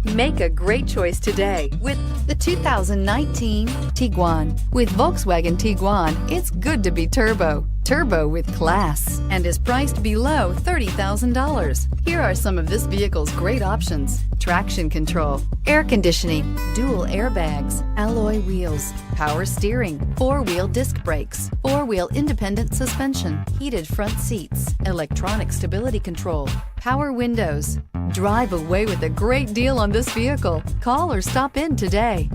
Make a great choice today with the 2019 Tiguan. With Volkswagen Tiguan, it's good to be turbo. Turbo with class, and is priced below $30,000. Here are some of this vehicle's great options: traction control, air conditioning, dual airbags, alloy wheels, power steering, four-wheel disc brakes, four-wheel independent suspension, heated front seats, electronic stability control, power windows. Drive away with a great deal on this vehicle. Call or stop in today.